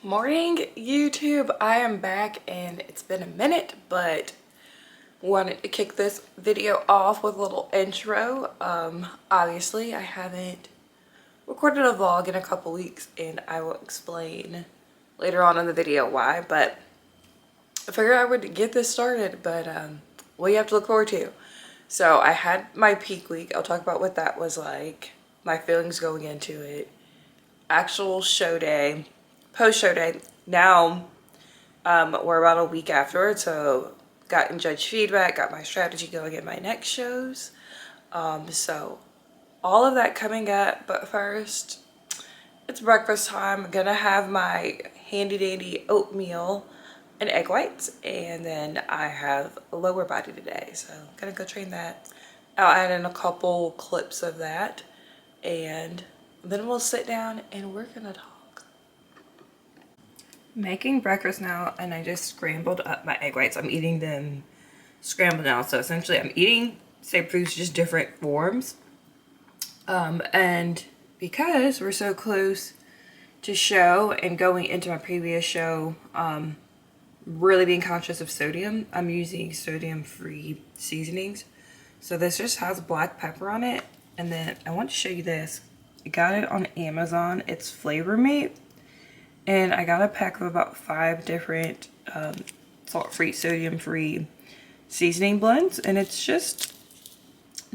Morning YouTube, I am back and it's been a minute, but wanted to kick this video off with a little intro. Obviously I haven't recorded a vlog in a couple weeks and I will explain later on in the video why, but I figured I would get this started, but what you have to look forward to. So I had my peak week. I'll talk about what that was like, my feelings going into it, actual show day, post show day. Now we're about a week afterwards, so gotten judge feedback, got my strategy going in my next shows. So all of that coming up, but first it's breakfast time. I'm gonna have my handy dandy oatmeal and egg whites, and then I have a lower body today, so I'm gonna go train that. I'll add in a couple clips of that and then we'll sit down and we're gonna talk. Making breakfast now, and I just scrambled up my egg whites. I'm eating them scrambled now, so essentially I'm eating same foods, just different forms. And because we're so close to show and going into my previous show, really being conscious of sodium, I'm using sodium-free seasonings. So this just has black pepper on it, and then I want to show you this. I got it on Amazon. It's Flavor Mate. And I got a pack of about 5 different salt-free, sodium-free seasoning blends. And it's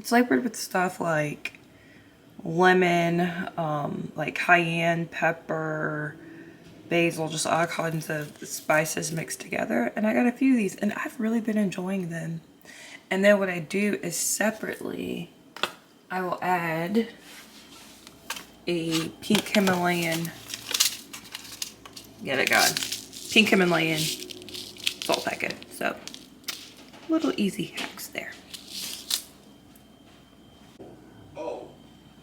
flavored with stuff like lemon, like cayenne pepper, basil, just all kinds of spices mixed together. And I got a few of these and I've really been enjoying them. And then what I do is separately, I will add a pink Himalayan, get it going, pink Himalayan salt packet. So little easy hacks there. Oh,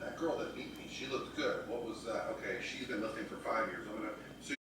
that girl that beat me, she looked good. What was that? Okay, she's been lifting for 5 years. I'm gonna. So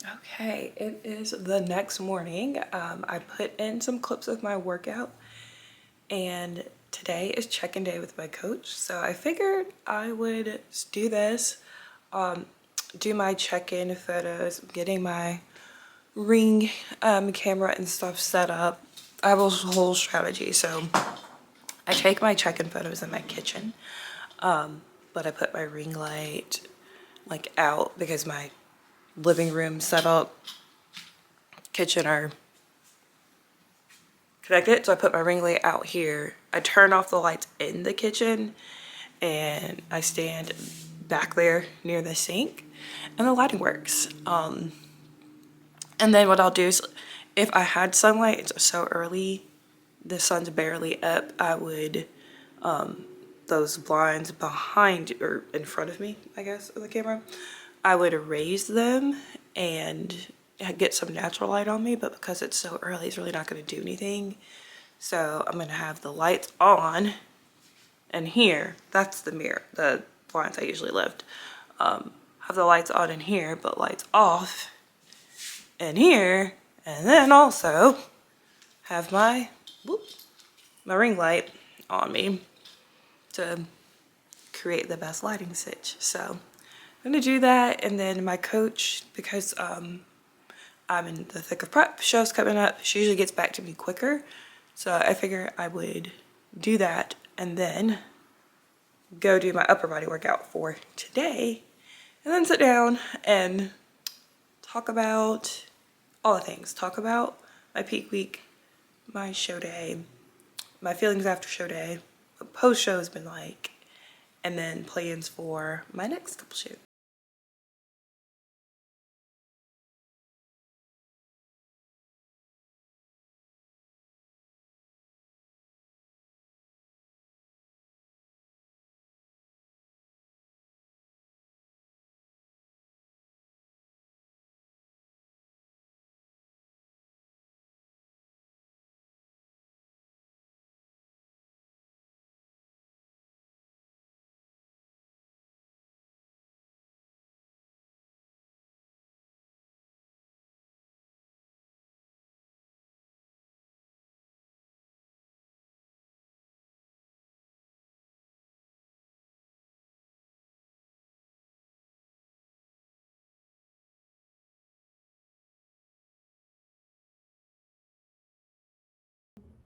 Okay, it is the next morning. I put in some clips of my workout and today is check-in day with my coach. So I figured I would do this do my check-in photos, getting my Ring camera and stuff set up. I have a whole strategy. So I take my check-in photos in my kitchen, but I put my ring light like out because my living room setup, kitchen are connected. So I put my ring light out here. I turn off the lights in the kitchen and I stand back there near the sink and the lighting works. And then what I'll do is if I had sunlight, it's so early, the sun's barely up, I would, those blinds behind or in front of me, I guess, of the camera, I would raise them and get some natural light on me, but because it's so early, it's really not going to do anything. So I'm going to have the lights on, and here, that's the mirror, the blinds I usually lift. Have the lights on in here, but lights off in here, and then also have my ring light on me to create the best lighting stitch. So I'm gonna do that, and then my coach, because I'm in the thick of prep, show's coming up, she usually gets back to me quicker. So I figure I would do that and then go do my upper body workout for today, and then sit down and talk about all the things. Talk about my peak week, my show day, my feelings after show day, what post show has been like, and then plans for my next couple shoots.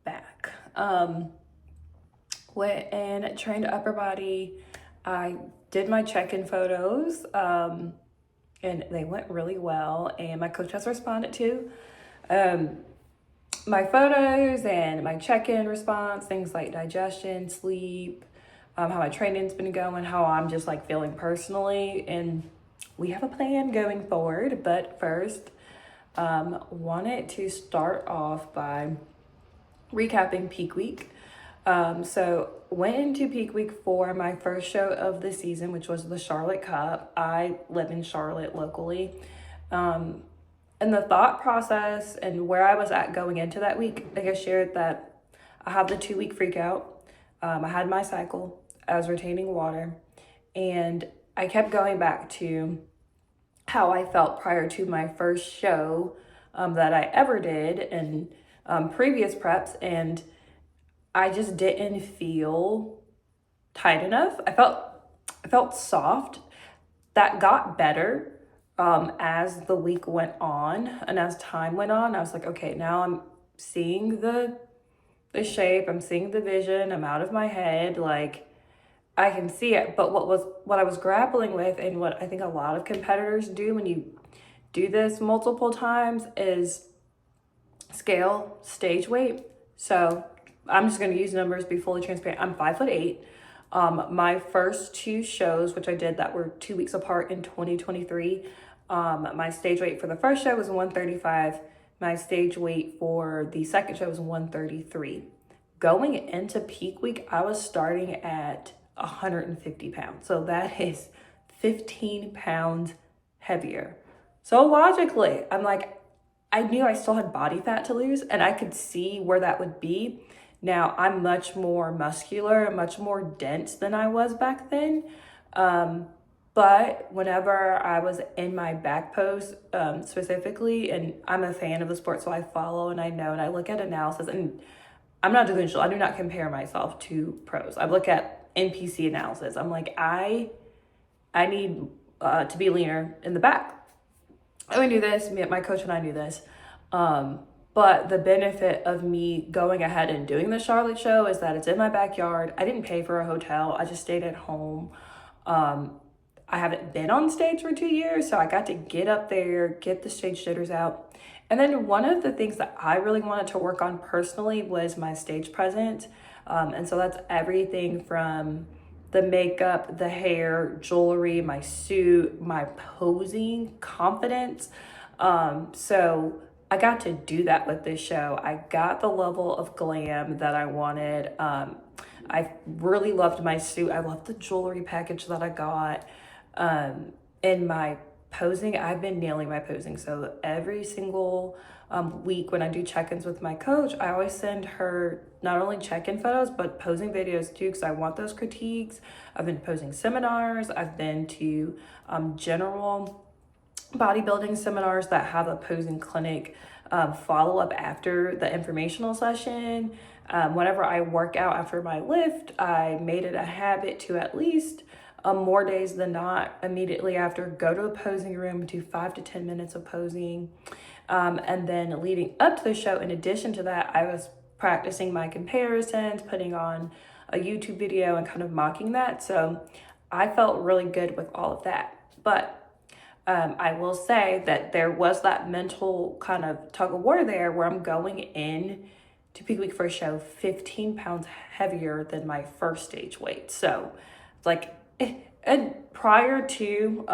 Back. Went and trained upper body. I did my check-in photos, and they went really well, and my coach has responded to my photos and my check-in response, things like digestion, sleep, how my training's been going, how I'm just like feeling personally, and we have a plan going forward. But first, wanted to start off by recapping peak week. So went into peak week for my first show of the season, which was the Charlotte Cup. I live in Charlotte locally. And the thought process and where I was at going into that week, like I shared that I had the 2-week freak out. I had my cycle, I was retaining water, and I kept going back to how I felt prior to my first show that I ever did in previous preps, and I just didn't feel tight enough. I felt soft. That got better as the week went on and as time went on. I was like, okay, now I'm seeing the shape, I'm seeing the vision, I'm out of my head, like I can see it. But what I was grappling with, and what I think a lot of competitors do when you do this multiple times, is scale stage weight. So I'm just going to use numbers, be fully transparent. I'm 5'8". My first 2 shows, which I did that were 2 weeks apart in 2023, my stage weight for the first show was 135. My stage weight for the second show was 133. Going into peak week, I was starting at 150 pounds. So that is 15 pounds heavier. So logically, I'm like, I knew I still had body fat to lose, and I could see where that would be. Now, I'm much more muscular, much more dense than I was back then. But whenever I was in my back post specifically, and I'm a fan of the sport, so I follow and I know and I look at analysis, and I'm not delusional. I do not compare myself to pros. I look at NPC analysis. I'm like, I need to be leaner in the back. And we knew this, my coach and I knew this. But the benefit of me going ahead and doing the Charlotte show is that it's in my backyard. I didn't pay for a hotel. I just stayed at home. I haven't been on stage for 2 years, so I got to get up there, get the stage jitters out. And then one of the things that I really wanted to work on personally was my stage presence. And so that's everything from the makeup, the hair, jewelry, my suit, my posing, confidence. So I got to do that with this show. I got the level of glam that I wanted. I really loved my suit. I loved the jewelry package that I got. In my posing, I've been nailing my posing. So every single week when I do check-ins with my coach, I always send her not only check-in photos, but posing videos too, because I want those critiques. I've been posing seminars. I've been to general bodybuilding seminars that have a posing clinic follow-up after the informational session. Whenever I work out after my lift, I made it a habit to at least more days than not, immediately after, go to the posing room, do 5 to 10 minutes of posing. And then leading up to the show, in addition to that, I was practicing my comparisons, putting on a YouTube video and kind of mocking that. So I felt really good with all of that. But I will say that there was that mental kind of tug of war there where I'm going in to peak week for a show 15 pounds heavier than my first stage weight. So like, and prior to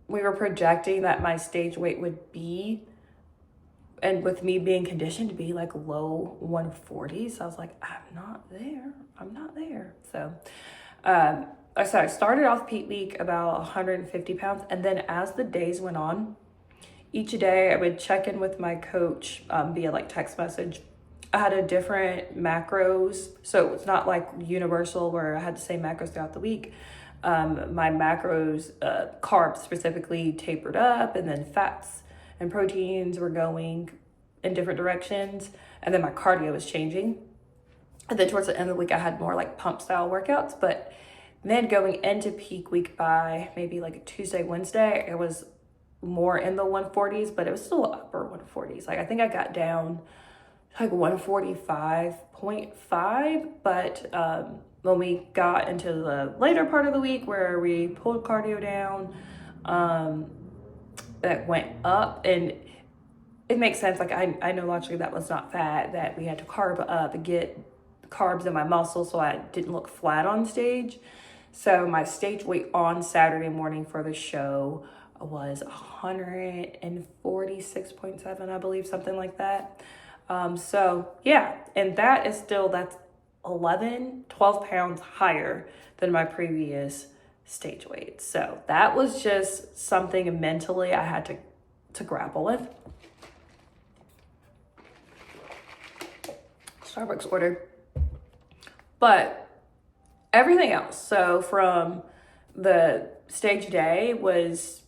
we were projecting that my stage weight would be, and with me being conditioned to be like low 140s, I was like, I'm not there. So I started off peak week about 150 pounds, and then as the days went on, each day I would check in with my coach via like text message. I had a different macros, so it's not like universal where I had the same macros throughout the week. My macros, carbs specifically, tapered up, and then fats and proteins were going in different directions, and then my cardio was changing. And then towards the end of the week, I had more like pump style workouts, but then going into peak week by maybe like a Tuesday, Wednesday, it was more in the 140s, but it was still upper 140s. Like I think I got down like 145.5, but when we got into the later part of the week where we pulled cardio down, that went up, and it makes sense. Like I know logically that was not fat, that we had to carb up, get carbs in my muscles so I didn't look flat on stage. So my stage weight on Saturday morning for the show was 146.7, I believe, something like that. So yeah, and that's 12 pounds higher than my previous stage weight. So that was just something mentally I had to grapple with. Starbucks order. But everything else, so from the stage day, was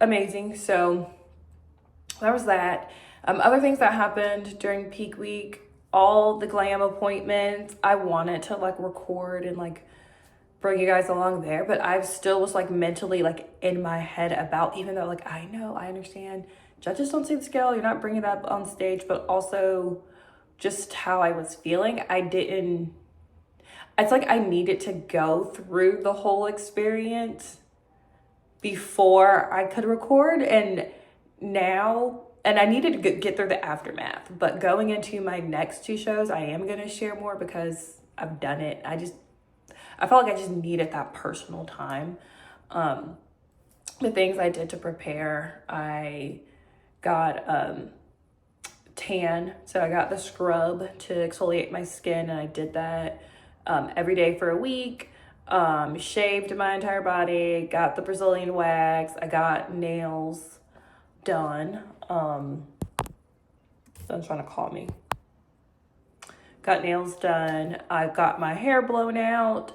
amazing. So that was that. Other things that happened during peak week, all the glam appointments, I wanted to like record and like bring you guys along there, but I still was like mentally like in my head about, even though like I know, I understand, judges don't see the scale, you're not bringing it up on stage, but also just how I was feeling. It's like I needed to go through the whole experience before I could record, and I needed to get through the aftermath. But going into my next 2 shows, I am going to share more because I've done it. I felt like I just needed that personal time. The things I did to prepare, I got tan. So I got the scrub to exfoliate my skin, and I did that every day for a week. Shaved my entire body, got the Brazilian wax, I got nails done. Someone's trying to call me. Got nails done. I got my hair blown out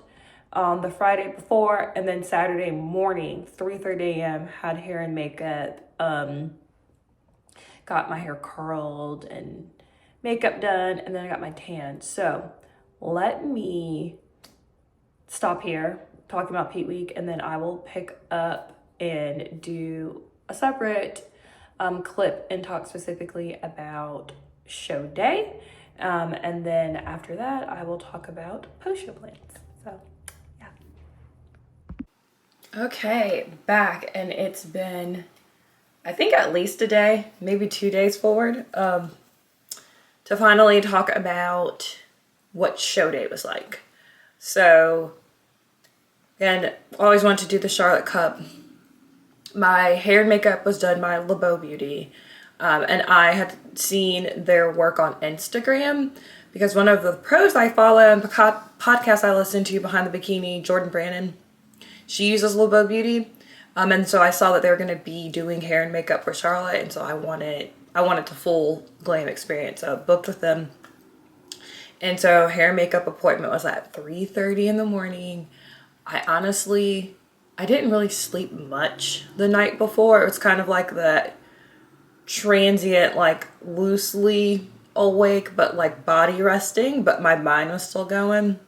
the Friday before, and then Saturday morning, 3:30 a.m., had hair and makeup. Got my hair curled and makeup done, and then I got my tan. So let me stop here, talking about Peak Week, and then I will pick up and do a separate clip and talk specifically about show day. And then after that, I will talk about post-show plans. So, yeah. Okay, back, and it's been, I think, at least a day, maybe 2 days forward, to finally talk about what show day was like. So, and always wanted to do the Charlotte Cup. My hair and makeup was done by LeBeau Beauty. And I had seen their work on Instagram because one of the pros I follow and podcasts I listen to, Behind the Bikini, Jordan Brannon, she uses LeBeau Beauty. And so I saw that they were going to be doing hair and makeup for Charlotte. And so I wanted the full glam experience. So I booked with them. And so hair and makeup appointment was at 3:30 in the morning. I didn't really sleep much the night before. It was kind of like that transient, like loosely awake, but like body resting, but my mind was still going.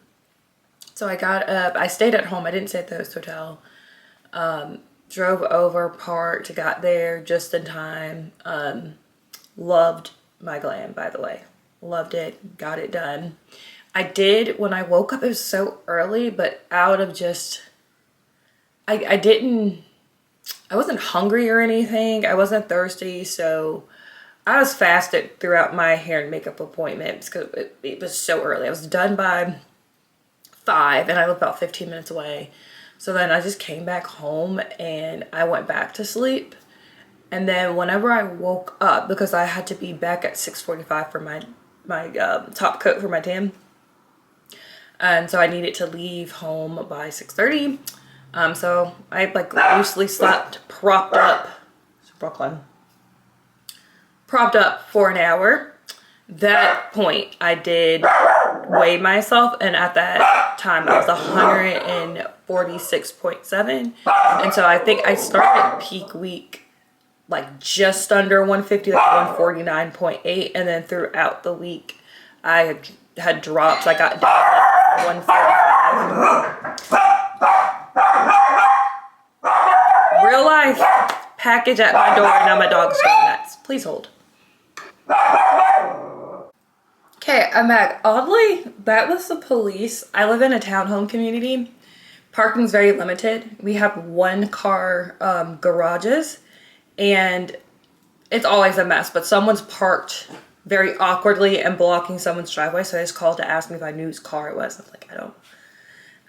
So I got up, I stayed at home. I didn't stay at the host hotel. Drove over, parked, got there just in time. Loved my glam, by the way. Loved it, got it done. I did, when I woke up, it was so early, but out of just, I wasn't hungry or anything. I wasn't thirsty, so I was fasted throughout my hair and makeup appointments because it was so early. I was done by 5 and I lived about 15 minutes away. So then I just came back home and I went back to sleep. And then whenever I woke up, because I had to be back at 6:45 for my top coat for my tan. And so I needed to leave home by 6:30. So I like loosely slept, propped up, Brooklyn, propped up for an hour. That point I did weigh myself, and at that time I was 146.7. And so I think I started peak week like just under 150, like 149.8, and then throughout the week I had drops. I got down to 145. Real life package at my door, and now my dog's going nuts. Please hold. Okay, I'm back. Oddly, that was the police. I live in a townhome community. Parking's very limited. We have 1-car garages, and it's always a mess, but someone's parked very awkwardly and blocking someone's driveway, so they just called to ask me if I knew whose car it was. I'm like, I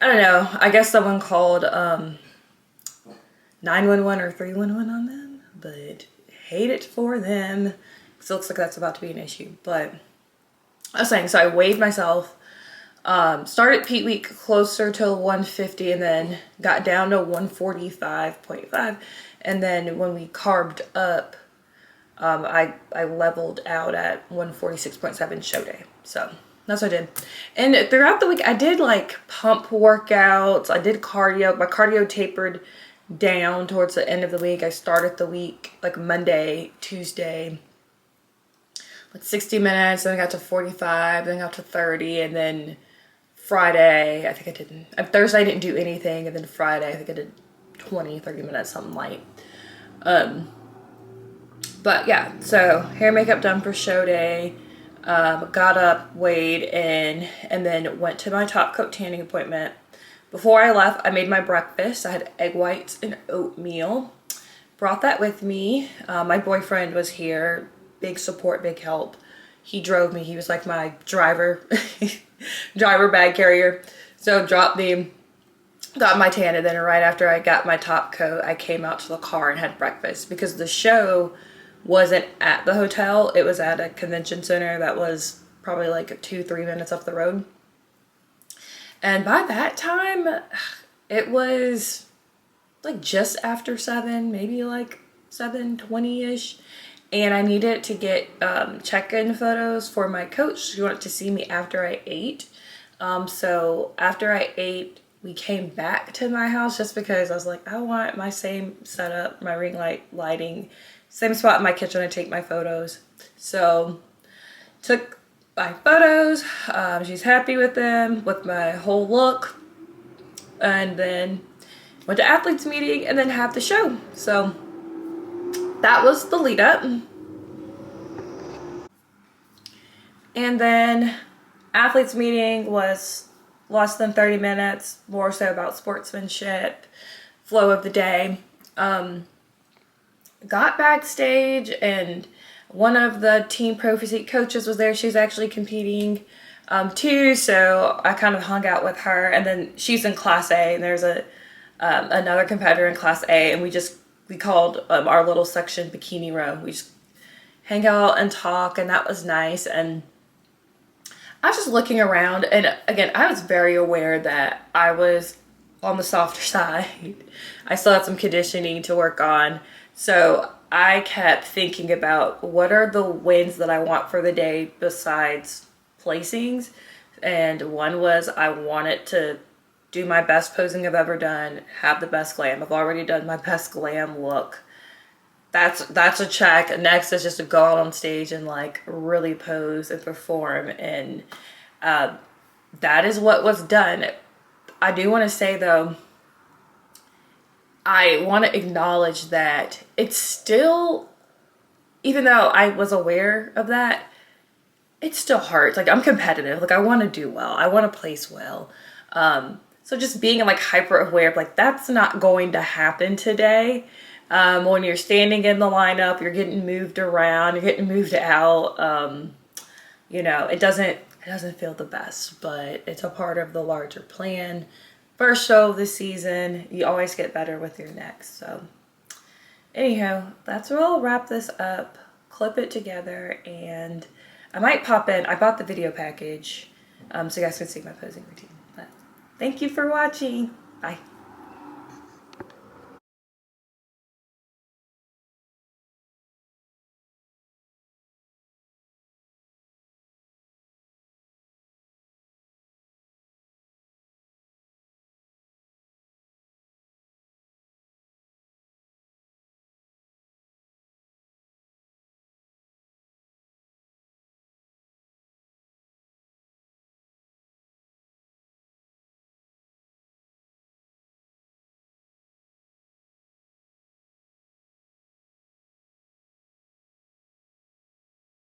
don't know. I guess someone called 911 or 311 on them, but hate it for them because it looks like that's about to be an issue. But I was saying, so I weighed myself, started peak week closer to 150, and then got down to 145.5. And then when we carved up, I leveled out at 146.7 show day. So that's what I did. And throughout the week, I did like pump workouts. I did cardio. My cardio tapered down towards the end of the week. I started the week like Monday, Tuesday, like 60 minutes. Then I got to 45, then I got to 30. And then Friday, Thursday I didn't do anything. And then Friday, I think I did 20, 30 minutes, something light. But yeah, so hair and makeup done for show day. Got up, weighed in, and then went to my top coat tanning appointment. Before I left, I made my breakfast. I had egg whites and oatmeal. Brought that with me. My boyfriend was here. Big support, big help. He drove me. He was like my driver bag carrier. So dropped me, got my tan, and then right after I got my top coat, I came out to the car and had breakfast because the show wasn't at the hotel. It was at a convention center that was probably like 2-3 minutes up the road. And by that time, it was like just after 7, maybe like 7:20-ish. And I needed to get check-in photos for my coach. She wanted to see me after I ate. So after I ate, we came back to my house just because I was like, I want my same setup, my ring light lighting, same spot in my kitchen to take my photos. So took my photos. She's happy with them, with my whole look. and then went to athletes meeting and then have the show. So that was the lead up. And then athletes meeting was less than 30 minutes, more so about sportsmanship, flow of the day. Got backstage and one of the team pro physique coaches was there. She's actually competing too, so I kind of hung out with her. And then she's in class A, and there's another competitor in class A, and we called our little section Bikini Row. We just hang out and talk, and that was nice. And I was just looking around, and again, I was very aware that I was on the softer side. I still had some conditioning to work on. So I kept thinking about what are the wins that I want for the day besides placings. And one was I wanted to do my best posing I've ever done, have the best glam. I've already done my best glam look. That's a check. Next is just to go out on stage and like really pose and perform. And that is what was done. I do want to say though, I want to acknowledge that it's still, even though I was aware of that, it still hurts. Like I'm competitive. Like I want to do well. I want to place well. So just being like hyper aware of like, that's not going to happen today. When you're standing in the lineup, you're getting moved around, you're getting moved out. You know, it doesn't feel the best, but it's a part of the larger plan. First show of the season, you always get better with your next. So anyhow, that's where I'll wrap this up, clip it together, and I might pop in. I bought the video package so you guys can see my posing routine. But thank you for watching. Bye.